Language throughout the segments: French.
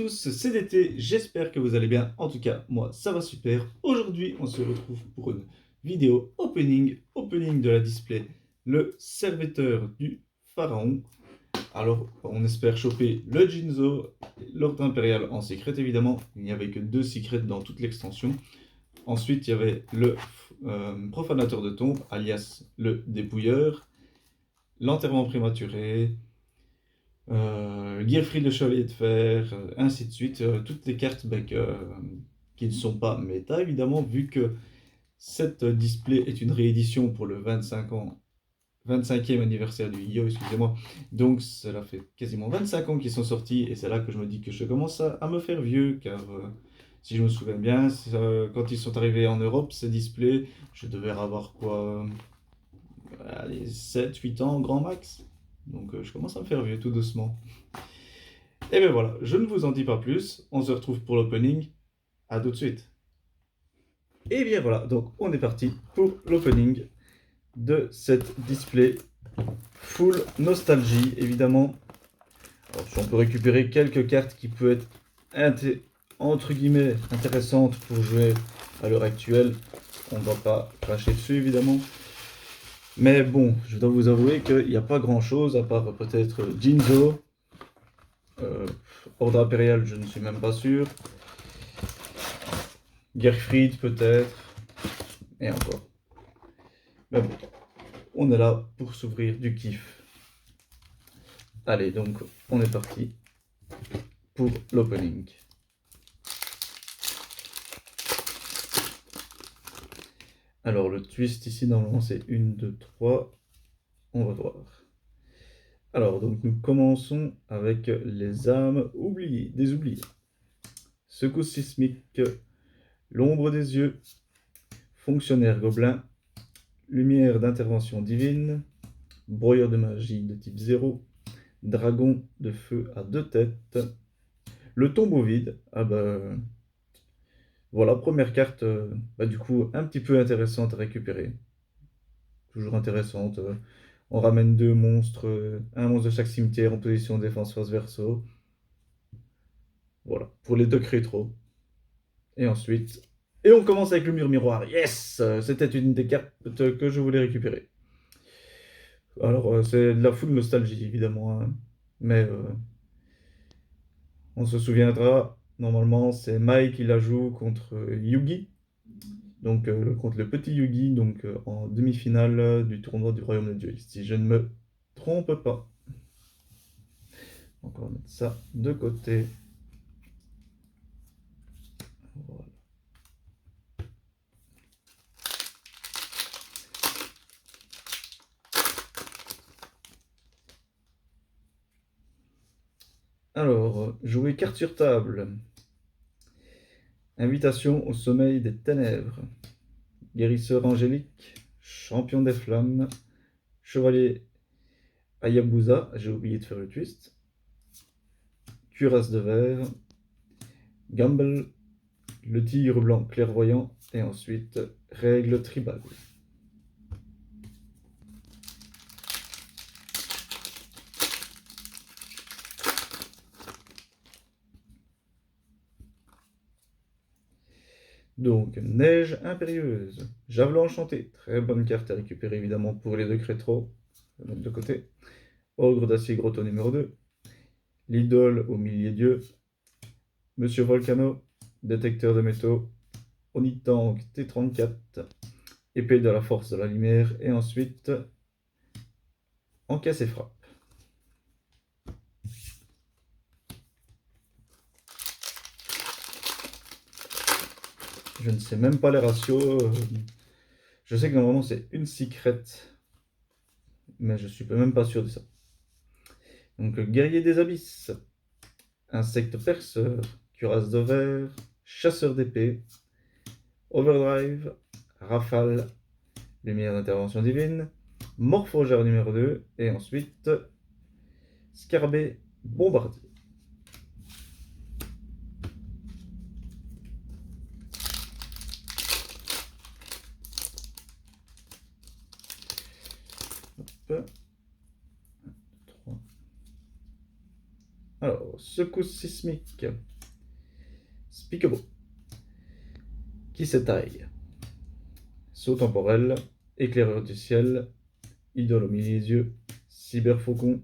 tous, c'est l'été, j'espère que vous allez bien. En tout cas, moi, ça va super. Aujourd'hui, on se retrouve pour une vidéo opening de la display, le serviteur du pharaon. Alors, on espère choper le Jinzo, l'ordre impérial en secret évidemment. Il n'y avait que 2 secrets dans toute l'extension. Ensuite, il y avait le profanateur de tombes, alias le dépouilleur, l'enterrement prématuré, Gearfried le Chevalier de Fer, ainsi de suite, toutes les cartes qui ne sont pas méta évidemment, vu que cette display est une réédition pour le 25e anniversaire du Yu-Gi-Oh! Excusez-moi. Donc cela fait quasiment 25 ans qu'ils sont sortis, et c'est là que je me dis que je commence à me faire vieux, car si je me souviens bien, quand ils sont arrivés en Europe, ces displays, je devais avoir quoi, allez, 7-8 ans grand max. Donc je commence à me faire vieux tout doucement. Et bien voilà, je ne vous en dis pas plus, on se retrouve pour l'opening, à tout de suite. Et bien voilà, donc on est parti pour l'opening de cette display full nostalgie, évidemment. Alors, si on peut récupérer quelques cartes qui peuvent être entre guillemets intéressantes pour jouer à l'heure actuelle, on ne va pas cracher dessus évidemment. Mais bon, je dois vous avouer qu'il n'y a pas grand chose à part peut-être Jinzo. Ordre impérial, je ne suis même pas sûr. Gearfried peut-être. Et encore. Mais bon, on est là pour s'ouvrir du kiff. Allez, donc on est parti pour l'opening. Alors le twist ici normalement c'est 1, 2, 3. On va voir. Alors donc nous commençons avec les âmes oubliées, des oubliés. Secousse sismique, l'ombre des yeux, fonctionnaire gobelin, lumière d'intervention divine, broyeur de magie de type 0, dragon de feu à 2 têtes, le tombeau vide. Ah bah voilà, première carte, du coup un petit peu intéressante à récupérer. Toujours intéressante. On ramène 2 monstres, un monstre de chaque cimetière en position défense face verso. Voilà, pour les 2 rétro. Et ensuite, et on commence avec le mur miroir. Yes, c'était une des cartes que je voulais récupérer. Alors c'est de la full nostalgie évidemment, hein. Mais on se souviendra, normalement c'est Mai qui la joue contre Yugi. Donc contre le petit Yugi, donc en demi-finale du tournoi du Royaume de Dieu, si je ne me trompe pas. Donc on va mettre ça de côté. Voilà. Alors, jouer carte sur table. Invitation au sommeil des ténèbres. Guérisseur angélique. Champion des flammes. Chevalier Hayabusa. J'ai oublié de faire le twist. Cuirasse de verre. Gamble. Le tigre blanc clairvoyant. Et ensuite, règle tribale. Donc, neige impérieuse, javelot enchanté, très bonne carte à récupérer évidemment pour les 2 rétro, je vais mettre de côté. Ogre d'acier grotto numéro 2, l'idole au millier dieu, Monsieur Volcano, détecteur de métaux, Onitank T34, épée de la force de la lumière, et ensuite encaisse et frappe. Je ne sais même pas les ratios. Je sais que normalement c'est une secret, mais je suis même pas sûr de ça. Donc guerrier des abysses, insecte perceur, cuirasse de verre, chasseur d'épée, overdrive, rafale, lumière d'intervention divine, morphogère numéro 2, et ensuite scarabée bombardier. Hop. Alors, secousse sismique, Spikebo. Kisetai. Saut temporel. Éclaireur du ciel. Idole au milieu des yeux. Cyberfaucon.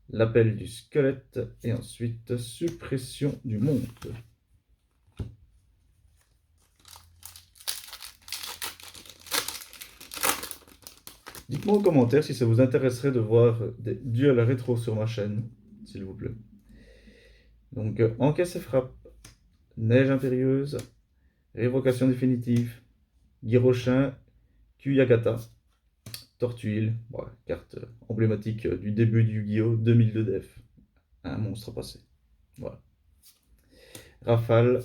L'appel du squelette. Et ensuite, suppression du monde. Dites-moi en commentaire si ça vous intéresserait de voir des duels rétro sur ma chaîne, s'il vous plaît. Donc, encaisse et frappe, neige impérieuse, révocation définitive, Girochin, Kuyagata, Tortuile, voilà, carte emblématique du début du Yu-Gi-Oh! 2002 def. Un monstre passé. Voilà. Rafale,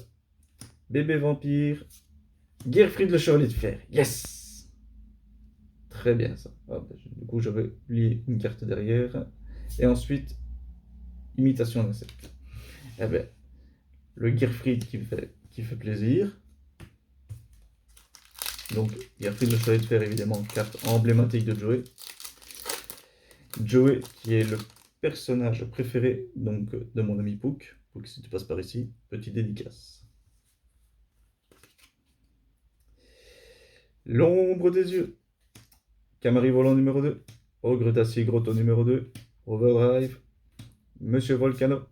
Bébé Vampire, Gearfried le Chevalier de Fer. Yes! Très bien ça. Ah, bah, du coup, j'avais oublié une carte derrière. Et ensuite, imitation d'insecte. Eh bien, le Gearfried qui fait plaisir. Donc, Gearfried le Chevalier de Fer, évidemment, carte emblématique de Joey. Joey, qui est le personnage préféré donc, de mon ami Pook. Pook, si tu passes par ici, petite dédicace. L'ombre des yeux. Camari volant numéro 2. Ogre d'acier grotto numéro 2. Overdrive. Monsieur Volcano.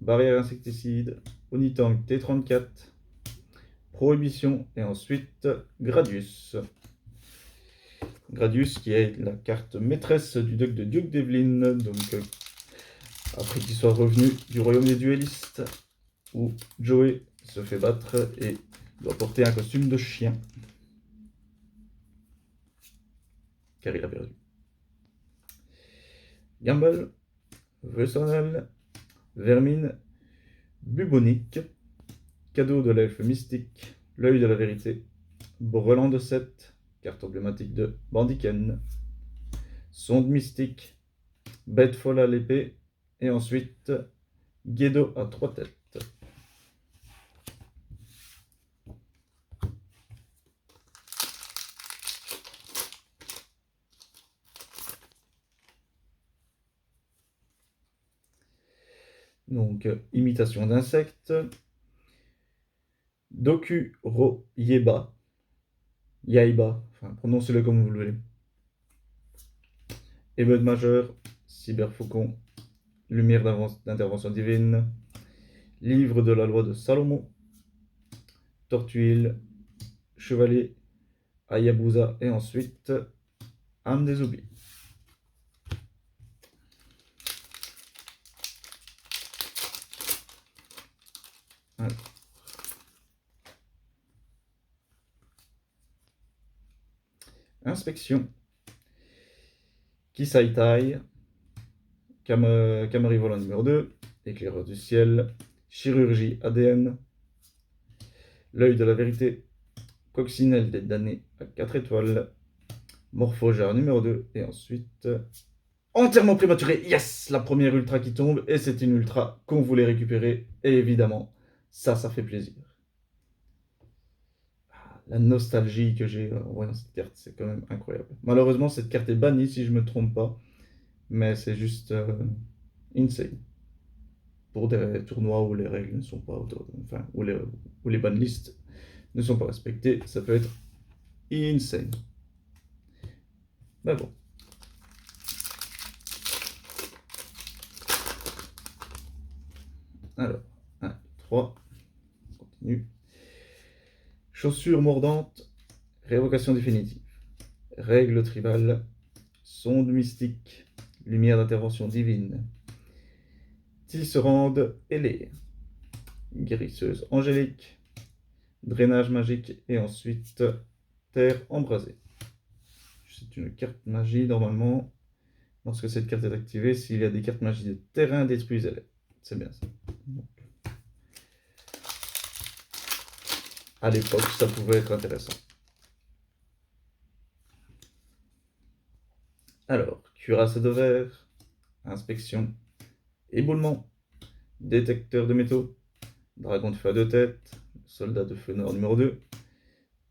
Barrière insecticide. Onitank T34. Prohibition. Et ensuite Gradius. Gradius qui est la carte maîtresse du deck de Duke Devlin. Donc après qu'il soit revenu du royaume des duellistes, où Joey se fait battre et doit porter un costume de chien. Car il a perdu. Gamble, Vessonel, Vermine, Bubonique, cadeau de l'elfe mystique, l'œil de la vérité, Brelan de 7, carte emblématique de Bandiken, sonde mystique, bête folle à l'épée, et ensuite Guedo à 3 têtes. Donc, imitation d'insectes. Doku Ro Yeba. Yaiba, enfin, prononcez-le comme vous le voulez. Émeute majeure, Cyberfaucon, Lumière d'intervention divine, Livre de la loi de Salomon, Tortuile, Chevalier, Hayabusa, et ensuite Âme des oublis. Voilà. Inspection. Kisaitai, Camari volant numéro 2, Éclaireur du ciel, Chirurgie ADN, L'œil de la vérité, Coccinelle des damnés à 4 étoiles, Morphogère numéro 2, et ensuite entièrement prématuré. Yes, la première ultra qui tombe, et c'est une ultra qu'on voulait récupérer, et évidemment, ça fait plaisir. La nostalgie que j'ai en voyant cette carte, c'est quand même incroyable. Malheureusement, cette carte est bannie, si je ne me trompe pas, mais c'est juste insane. Pour des tournois où les règles ne sont pas, enfin, où les banlists ne sont pas respectées, ça peut être insane. Mais bon. Alors, 1, 3, on continue. Chaussures mordantes, révocation définitive. Règle tribale, sonde mystique, lumière d'intervention divine. Tisserande ailée, guérisseuse angélique, drainage magique, et ensuite terre embrasée. C'est une carte magie normalement. Lorsque cette carte est activée, s'il y a des cartes magie de terrain, détruisez-les. C'est bien ça. Donc, à l'époque, ça pouvait être intéressant. Alors, cuirasse de verre, inspection, éboulement, détecteur de métaux, dragon de feu à 2 têtes, soldat de feu nord numéro 2,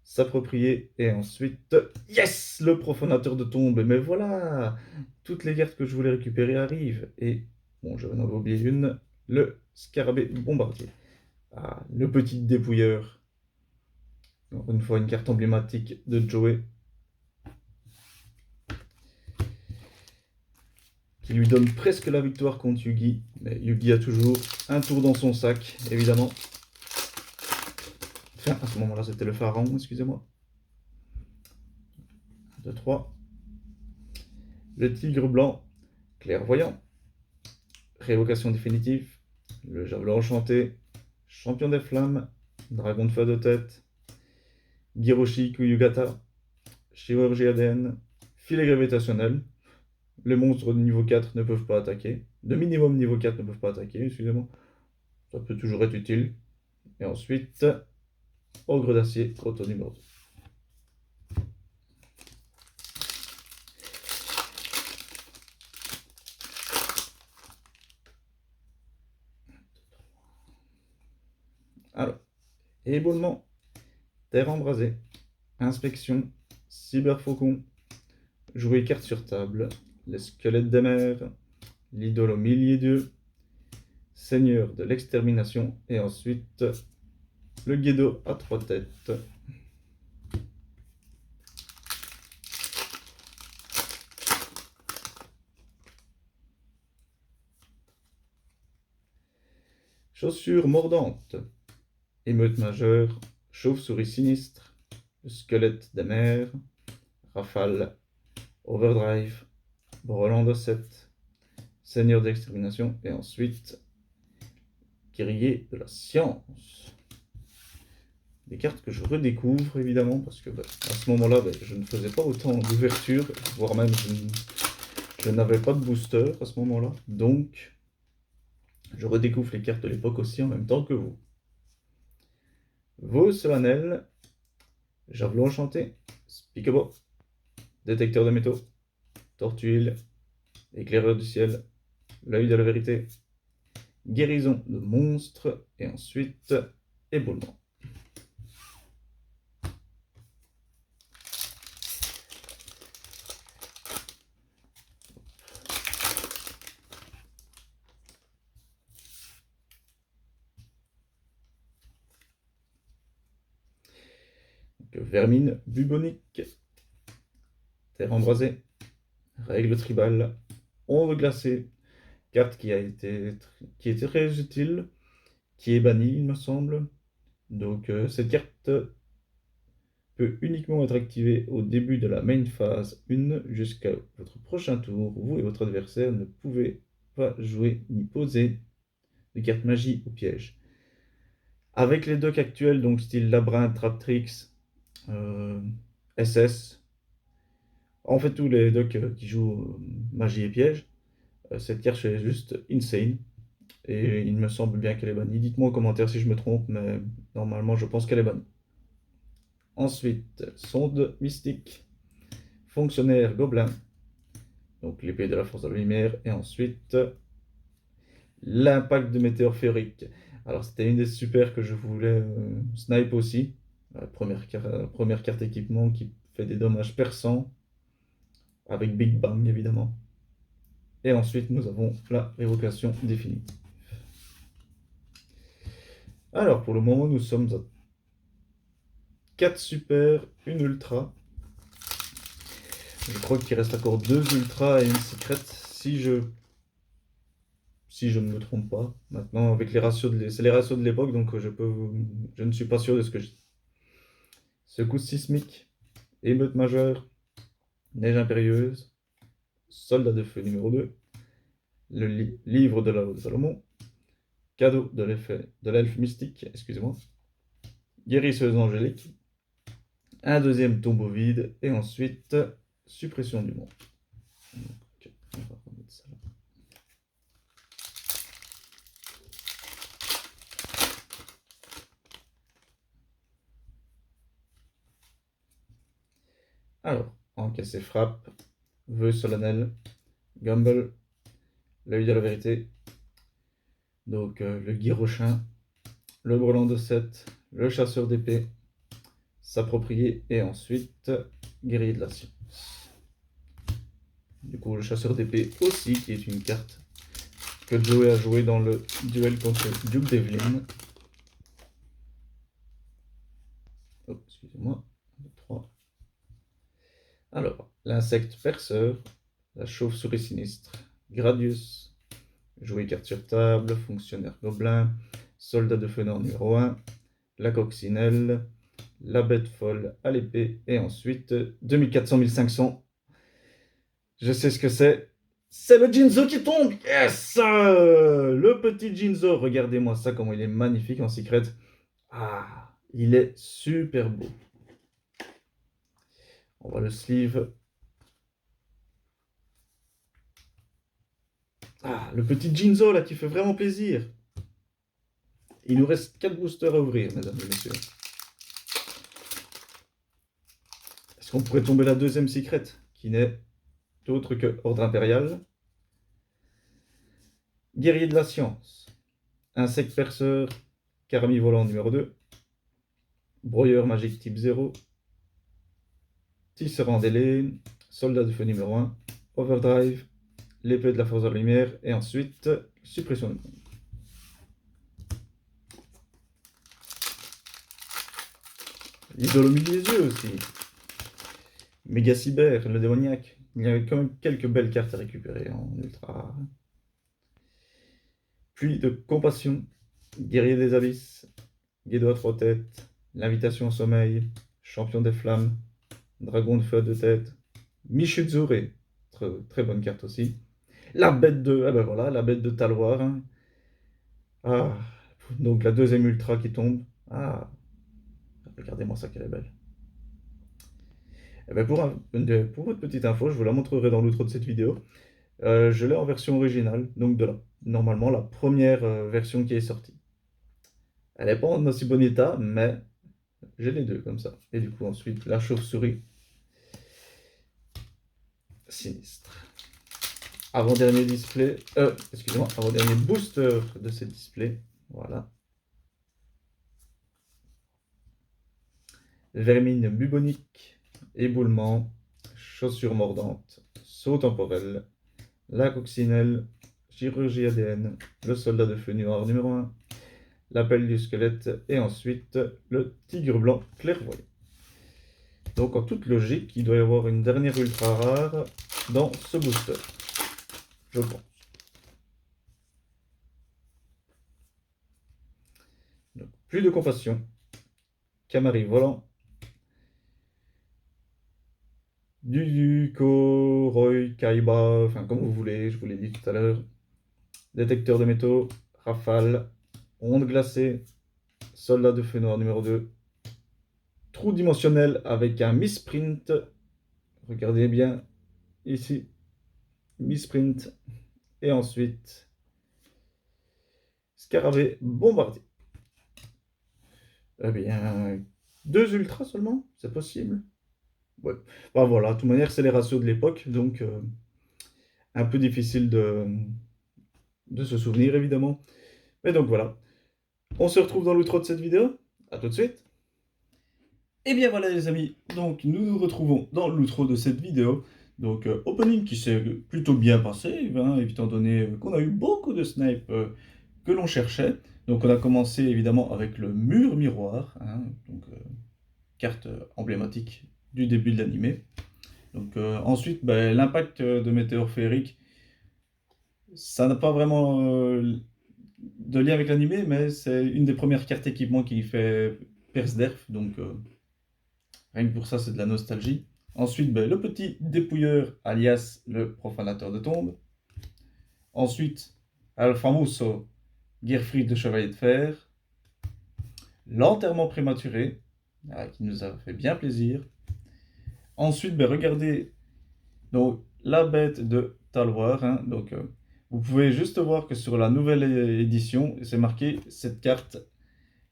s'approprier, et ensuite, yes, le profanateur de tombe. Mais voilà, toutes les cartes que je voulais récupérer arrivent. Et, bon, je n'en avais oublié une, le scarabée bombardier. Ah, le petit dépouilleur. Encore une fois, une carte emblématique de Joey. Qui lui donne presque la victoire contre Yugi. Mais Yugi a toujours un tour dans son sac, évidemment. Enfin, à ce moment-là, c'était le pharaon, excusez-moi. 2, 3. Le tigre blanc, clairvoyant. Révocation définitive. Le javelot enchanté. Champion des flammes. Dragon de feu de tête. Giroshi Kuyugata. Chirurgie ADN. Filet gravitationnel. Les monstres de niveau 4 ne peuvent pas attaquer. De minimum niveau 4 ne peuvent pas attaquer, excusez-moi. Ça peut toujours être utile. Et ensuite, ogre d'acier, proto numéro 2. Alors, éboulement, terre embrasée, inspection, cyberfaucon, jouer carte sur table, les squelettes des mers, l'idole au milieu d'eux, seigneur de l'extermination, et ensuite le guido à 3 têtes. Chaussures mordantes, émeute majeure, chauve-souris sinistre, le squelette des mers, rafale, overdrive, brelan de 7, seigneur d'extermination, et ensuite guerrier de la science. Des cartes que je redécouvre évidemment parce que à ce moment-là, je ne faisais pas autant d'ouverture, voire même je n'avais pas de booster à ce moment-là. Donc, je redécouvre les cartes de l'époque aussi en même temps que vous. Vos solennels, javelot enchanté, Speakable, détecteur de métaux, tortue, éclaireur du ciel, l'œil de la vérité, guérison de monstres, et ensuite éboulement. Vermine bubonique, terre embrasée, règle tribale, ombre glacée, carte qui était très utile, qui est bannie, il me semble. Donc cette carte peut uniquement être activée au début de la main phase 1 jusqu'à votre prochain tour. Vous et votre adversaire ne pouvez pas jouer ni poser de cartes magie ou piège. Avec les decks actuels, donc style Labyrinthe, Traptrix, SS, en fait tous les decks qui jouent magie et piège, cette carte est juste insane. Et il me semble bien qu'elle est bannie. Dites-moi en commentaire si je me trompe, mais normalement je pense qu'elle est bannie. Ensuite, sonde mystique, fonctionnaire gobelin, donc l'épée de la force de la lumière, et ensuite l'impact de météore féerique. Alors c'était une des super que je voulais snipe aussi. Première carte équipement qui fait des dommages perçants, avec Big Bang évidemment. Et ensuite nous avons la révocation définitive. Alors pour le moment nous sommes à 4 super, une ultra. Je crois qu'il reste encore 2 ultras et une secrète si je ne me trompe pas. Maintenant, avec les ratios c'est les ratios de l'époque, donc je ne suis pas sûr de ce que je dis. Secousse sismique, émeute majeure, neige impérieuse, soldat de feu numéro 2, le livre de la loi de Salomon, cadeau de l'elfe mystique, excusez-moi, guérisseuse angélique, un deuxième tombeau vide, et ensuite suppression du monde. Donc, on va remettre ça là. Alors, encaisser frappe, vœu solennel, Gumble, l'œil de la vérité, donc le guirochin, le brelan de 7, le chasseur d'épée, s'approprier, et ensuite guerrier de la science. Du coup, le chasseur d'épée aussi, qui est une carte que Joey a joué dans le duel contre Duke Devlin. excusez-moi, 3. Alors, l'insecte perceur, la chauve-souris sinistre, Gradius, jouer carte sur table, fonctionnaire gobelin, soldat de feu nord numéro 1, la coccinelle, la bête folle à l'épée, et ensuite 2400-1500. Je sais ce que c'est. C'est le Jinzo qui tombe. Yes. Le petit Jinzo. Regardez-moi ça, comment il est magnifique en secret. Ah, il est super beau. On voit le sleeve. Ah, le petit Jinzo là qui fait vraiment plaisir. Il nous reste 4 boosters à ouvrir, mesdames et messieurs. Est-ce qu'on pourrait tomber la deuxième secret, qui n'est autre que Ordre Impérial, Guerrier de la Science, Insecte Perceur, Carmi Volant numéro 2, Broyeur Magique type 0, Tisserand d'Hélène, Soldat de Feu numéro 1, Overdrive, l'épée de la Force de la Lumière, et ensuite Suppression de monde. L'idole au milieu des yeux aussi. Méga Cyber, le démoniaque. Il y avait quand même quelques belles cartes à récupérer en ultra rare. Puis de Compassion, Guerrier des Abysses, Guédo à 3 têtes, L'invitation au sommeil, Champion des flammes, Dragon de feu à 2 têtes, Michuzure, très bonne carte aussi. La bête de, ah ben voilà, la bête de Taloir. Hein. Ah, donc la deuxième ultra qui tombe. Ah, regardez-moi ça, qu'elle est belle. Et ben pour votre petite info, je vous la montrerai dans l'outro de cette vidéo. Je l'ai en version originale, donc normalement la première version qui est sortie. Elle n'est pas en aussi bon état, mais j'ai les deux comme ça. Et du coup, ensuite, la chauve-souris sinistre. Avant-dernier display, excusez-moi, avant-dernier booster de ce display. Voilà. Vermine bubonique, éboulement, chaussure mordante, saut temporel, la coccinelle, chirurgie ADN, le soldat de feu noir numéro 1, l'appel du squelette, et ensuite le tigre blanc clairvoyant. Donc en toute logique, il doit y avoir une dernière ultra rare dans ce booster. Je pense. Donc, plus de compassion. Camari volant. Duduko, Roy, Kaiba, enfin comme vous voulez, je vous l'ai dit tout à l'heure. Détecteur de métaux, rafale, onde glacée, soldat de feu noir numéro 2, trou dimensionnel avec un misprint. Regardez bien ici, misprint. Et ensuite, scarabée bombardier. Eh bien, 2 ultras seulement, c'est possible. Ouais. Bah voilà, de toute manière, c'est les ratios de l'époque, donc un peu difficile de se souvenir, évidemment. Mais donc voilà, on se retrouve dans l'outro de cette vidéo. À tout de suite. Et bien voilà les amis, donc nous nous retrouvons dans l'outro de cette vidéo. Donc opening qui s'est plutôt bien passé, hein, étant donné qu'on a eu beaucoup de snipes que l'on cherchait. Donc on a commencé évidemment avec le mur miroir, hein, donc carte emblématique du début de l'animé. Donc ensuite, ben, l'impact de météore féerique, ça n'a pas vraiment de lien avec l'animé, mais c'est une des premières cartes équipement qui fait perce d'erf, donc rien que pour ça c'est de la nostalgie. Ensuite, ben, le petit dépouilleur, alias le profanateur de tombes. Ensuite, El Famoso, Gearfried de Chevalier de Fer. L'enterrement prématuré, qui nous a fait bien plaisir. Ensuite, ben, regardez donc, la bête de Taloir. Hein, donc, vous pouvez juste voir que sur la nouvelle édition, c'est marqué cette carte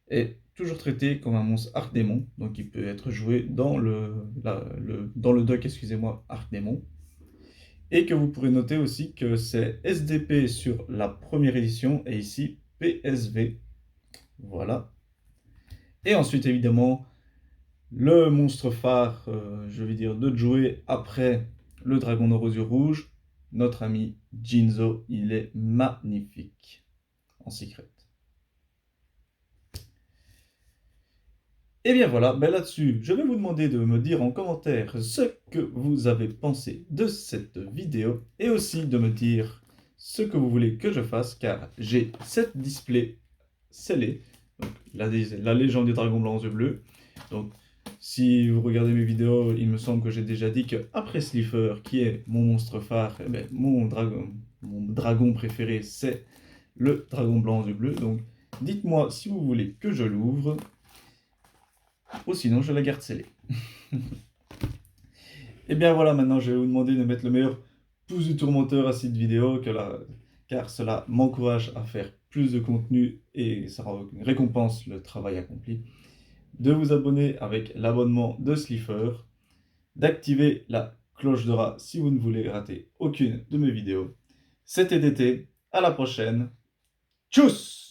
est toujours traitée comme un monstre Archdémon. Donc, il peut être joué dans dans le deck, excusez-moi, Archdémon. Et que vous pourrez noter aussi que c'est SDP sur la première édition et ici PSV. Voilà. Et ensuite, évidemment, le monstre phare, je vais dire, de jouer après le dragon aux yeux rouges, notre ami Jinzo, il est magnifique en secret. Et bien voilà, ben là-dessus, je vais vous demander de me dire en commentaire ce que vous avez pensé de cette vidéo et aussi de me dire ce que vous voulez que je fasse car j'ai 7 displays scellés, donc la légende du dragon blanc aux yeux bleus. Donc si vous regardez mes vidéos, il me semble que j'ai déjà dit qu'après Slifer, qui est mon monstre phare, eh ben, mon dragon préféré, c'est le dragon blanc aux yeux bleus. Donc dites-moi si vous voulez que je l'ouvre. Ou sinon, je la garde scellée. Et bien voilà, maintenant je vais vous demander de mettre le meilleur pouce du tourmenteur à cette vidéo, car cela m'encourage à faire plus de contenu et ça récompense le travail accompli. De vous abonner avec l'abonnement de Slifer, d'activer la cloche de rat si vous ne voulez rater aucune de mes vidéos. C'était DT, à la prochaine. Tchuss!